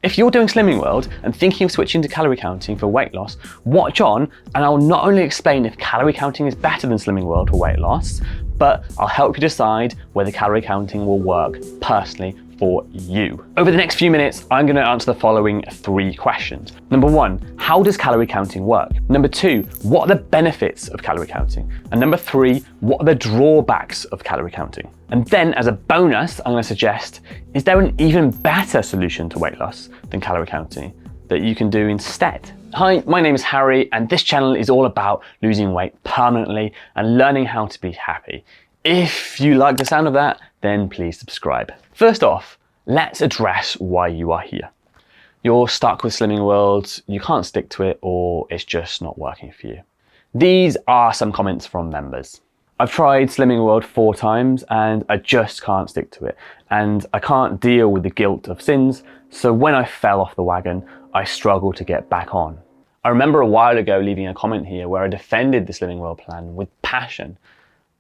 If you're doing Slimming World and thinking of switching to calorie counting for weight loss, watch on and I'll not only explain if calorie counting is better than Slimming World for weight loss, but I'll help you decide whether calorie counting will work personally for you. Over the next few minutes, I'm going to answer the following 3 questions. Number 1, how does calorie counting work? Number 2, what are the benefits of calorie counting? And number 3, what are the drawbacks of calorie counting? And then as a bonus, I'm going to suggest, is there an even better solution to weight loss than calorie counting that you can do instead? Hi, my name is Harry, and this channel is all about losing weight permanently and learning how to be happy. If you like the sound of that, then please subscribe. First off, let's address why you are here. You're stuck with Slimming World, you can't stick to it, or it's just not working for you. These are some comments from members. I've tried Slimming World 4 times and I just can't stick to it. And I can't deal with the guilt of sins, so when I fell off the wagon, I struggle to get back on. I remember a while ago leaving a comment here where I defended the Slimming World plan with passion.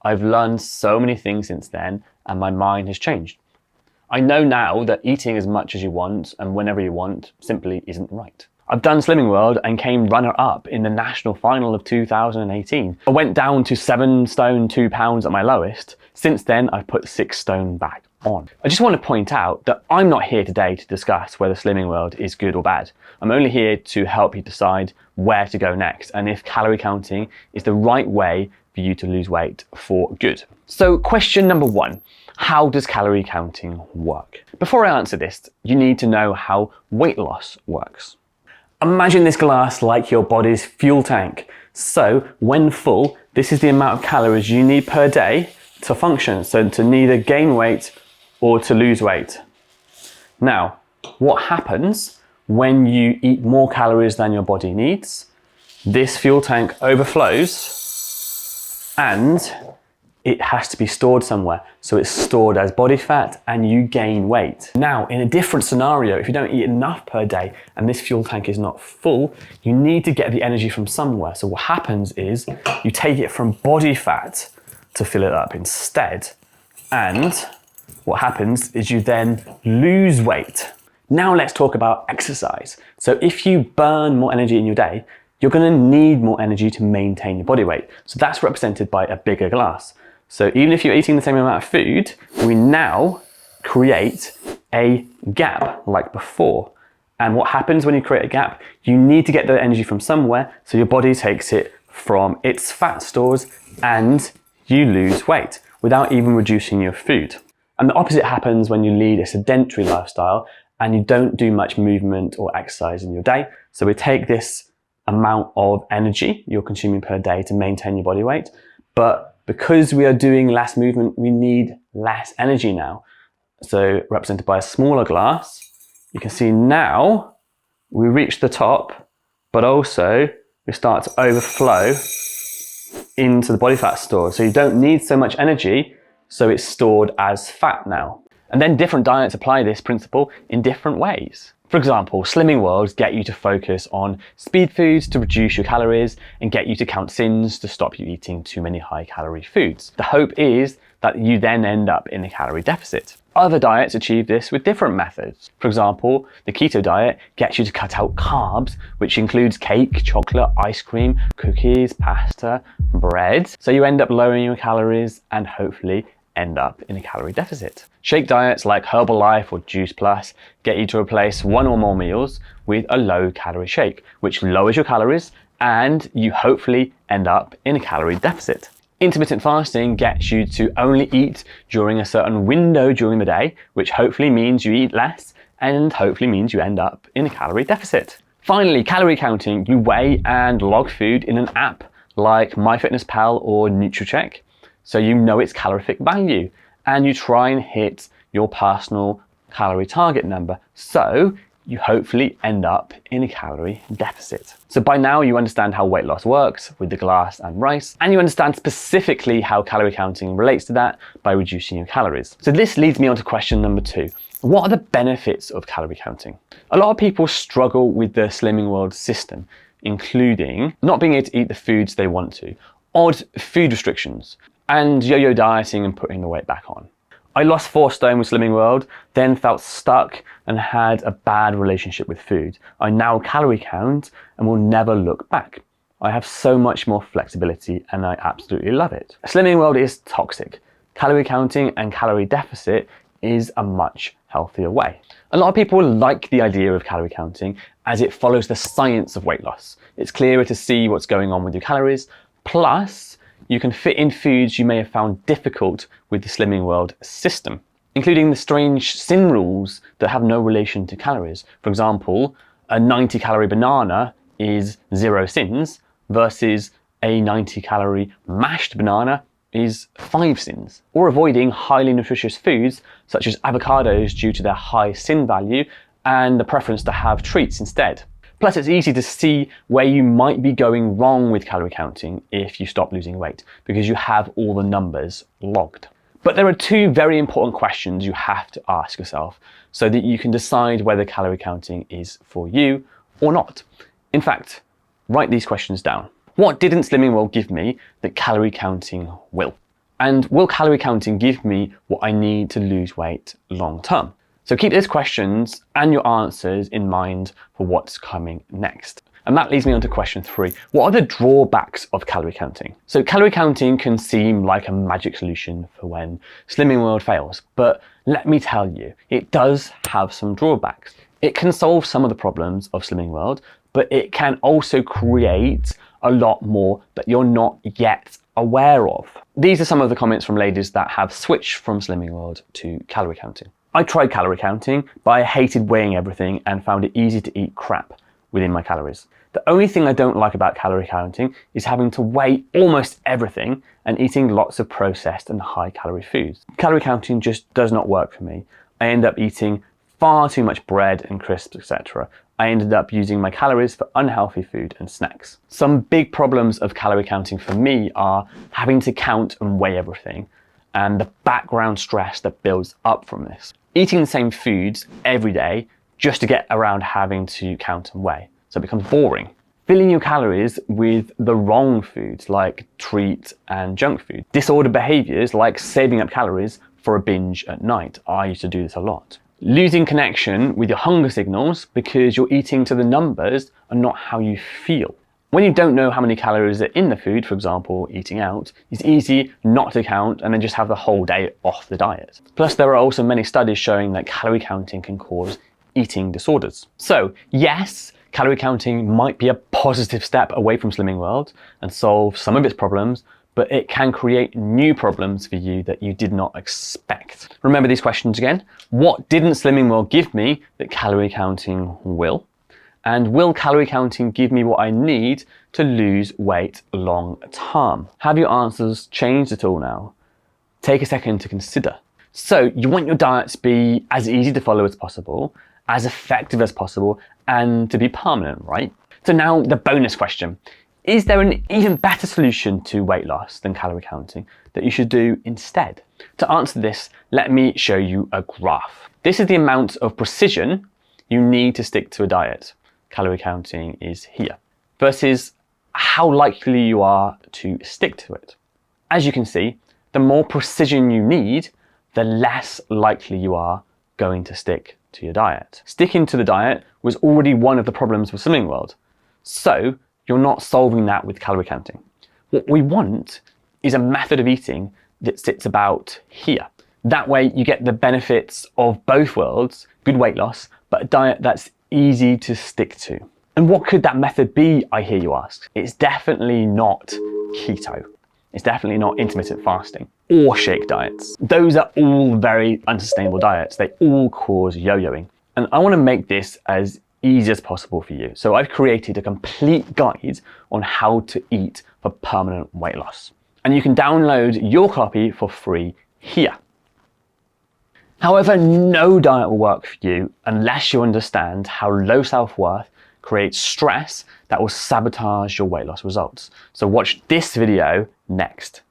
I've learned so many things since then and my mind has changed. I know now that eating as much as you want and whenever you want simply isn't right. I've done Slimming World and came runner-up in the national final of 2018. I went down to 7 stone 2 pounds at my lowest. Since then, I've put 6 stone back on. I just want to point out that I'm not here today to discuss whether Slimming World is good or bad. I'm only here to help you decide where to go next and if calorie counting is the right way for you to lose weight for good. So question number 1, how does calorie counting work? Before I answer this, you need to know how weight loss works. Imagine this glass like your body's fuel tank. So when full, this is the amount of calories you need per day to function, so to neither gain weight or to lose weight. Now, what happens when you eat more calories than your body needs? This fuel tank overflows and it has to be stored somewhere. So it's stored as body fat and you gain weight. Now, in a different scenario, if you don't eat enough per day and this fuel tank is not full, you need to get the energy from somewhere. So what happens is you take it from body fat to fill it up instead. And what happens is you then lose weight. Now let's talk about exercise. So if you burn more energy in your day, you're going to need more energy to maintain your body weight. So that's represented by a bigger glass. So even if you're eating the same amount of food, we now create a gap like before. And what happens when you create a gap? You need to get the energy from somewhere, so your body takes it from its fat stores and you lose weight without even reducing your food. And the opposite happens when you lead a sedentary lifestyle and you don't do much movement or exercise in your day. So we take this amount of energy you're consuming per day to maintain your body weight, but because we are doing less movement, we need less energy now. So represented by a smaller glass, you can see now we reach the top, but also we start to overflow into the body fat stores. So you don't need so much energy, so it's stored as fat now. And then different diets apply this principle in different ways. For example, Slimming Worlds get you to focus on speed foods to reduce your calories and get you to count sins to stop you eating too many high calorie foods. The hope is that you then end up in a calorie deficit. Other diets achieve this with different methods. For example, the keto diet gets you to cut out carbs, which includes cake, chocolate, ice cream, cookies, pasta, bread. So you end up lowering your calories and hopefully end up in a calorie deficit. Shake diets like Herbalife or Juice Plus get you to replace 1 or more meals with a low calorie shake, which lowers your calories and you hopefully end up in a calorie deficit. Intermittent fasting gets you to only eat during a certain window during the day, which hopefully means you eat less and hopefully means you end up in a calorie deficit. Finally, calorie counting, you weigh and log food in an app like MyFitnessPal or NutriCheck, so you know its calorific value and you try and hit your personal calorie target number. So you hopefully end up in a calorie deficit. So by now you understand how weight loss works with the glass and rice, and you understand specifically how calorie counting relates to that by reducing your calories. So this leads me on to question number 2. What are the benefits of calorie counting? A lot of people struggle with the Slimming World system, including not being able to eat the foods they want to, odd food restrictions, and yo-yo dieting and putting the weight back on. I lost 4 stone with Slimming World, then felt stuck and had a bad relationship with food. I now calorie count and will never look back. I have so much more flexibility and I absolutely love it. Slimming World is toxic. Calorie counting and calorie deficit is a much healthier way. A lot of people like the idea of calorie counting as it follows the science of weight loss. It's clearer to see what's going on with your calories, plus you can fit in foods you may have found difficult with the Slimming World system, including the strange sin rules that have no relation to calories. For example, a 90 calorie banana is 0 sins versus a 90 calorie mashed banana is 5 sins, or avoiding highly nutritious foods such as avocados due to their high sin value and the preference to have treats instead. Plus, it's easy to see where you might be going wrong with calorie counting if you stop losing weight, because you have all the numbers logged. But there are 2 very important questions you have to ask yourself so that you can decide whether calorie counting is for you or not. In fact, write these questions down. What didn't Slimming World give me that calorie counting will? And will calorie counting give me what I need to lose weight long term? So keep these questions and your answers in mind for what's coming next. And that leads me on to question 3. What are the drawbacks of calorie counting? So calorie counting can seem like a magic solution for when Slimming World fails, but let me tell you, it does have some drawbacks. It can solve some of the problems of Slimming World, but it can also create a lot more that you're not yet aware of. These are some of the comments from ladies that have switched from Slimming World to calorie counting. I tried calorie counting, but I hated weighing everything and found it easy to eat crap within my calories. The only thing I don't like about calorie counting is having to weigh almost everything and eating lots of processed and high calorie foods. Calorie counting just does not work for me. I end up eating far too much bread and crisps, etc. I ended up using my calories for unhealthy food and snacks. Some big problems of calorie counting for me are having to count and weigh everything and the background stress that builds up from this. Eating the same foods every day just to get around having to count and weigh. So it becomes boring. Filling your calories with the wrong foods like treats and junk food. Disordered behaviors like saving up calories for a binge at night. I used to do this a lot. Losing connection with your hunger signals because you're eating to the numbers and not how you feel. When you don't know how many calories are in the food, for example, eating out, it's easy not to count and then just have the whole day off the diet. Plus, there are also many studies showing that calorie counting can cause eating disorders. So yes, calorie counting might be a positive step away from Slimming World and solve some of its problems, but it can create new problems for you that you did not expect. Remember these questions again. What didn't Slimming World give me that calorie counting will? And will calorie counting give me what I need to lose weight long term? Have your answers changed at all now? Take a second to consider. So you want your diet to be as easy to follow as possible, as effective as possible, and to be permanent, right? So now the bonus question. Is there an even better solution to weight loss than calorie counting that you should do instead? To answer this, let me show you a graph. This is the amount of precision you need to stick to a diet. Calorie counting is here, versus how likely you are to stick to it. As you can see, the more precision you need, the less likely you are going to stick to your diet. Sticking to the diet was already one of the problems with Slimming World, so you're not solving that with calorie counting. What we want is a method of eating that sits about here. That way you get the benefits of both worlds, good weight loss, but a diet that's easy to stick to. And what could that method be, I hear you ask? It's definitely not keto. It's definitely not intermittent fasting or shake diets. Those are all very unsustainable diets. They all cause yo-yoing. And I want to make this as easy as possible for you. So I've created a complete guide on how to eat for permanent weight loss. And you can download your copy for free here. However, no diet will work for you unless you understand how low self-worth creates stress that will sabotage your weight loss results. So watch this video next.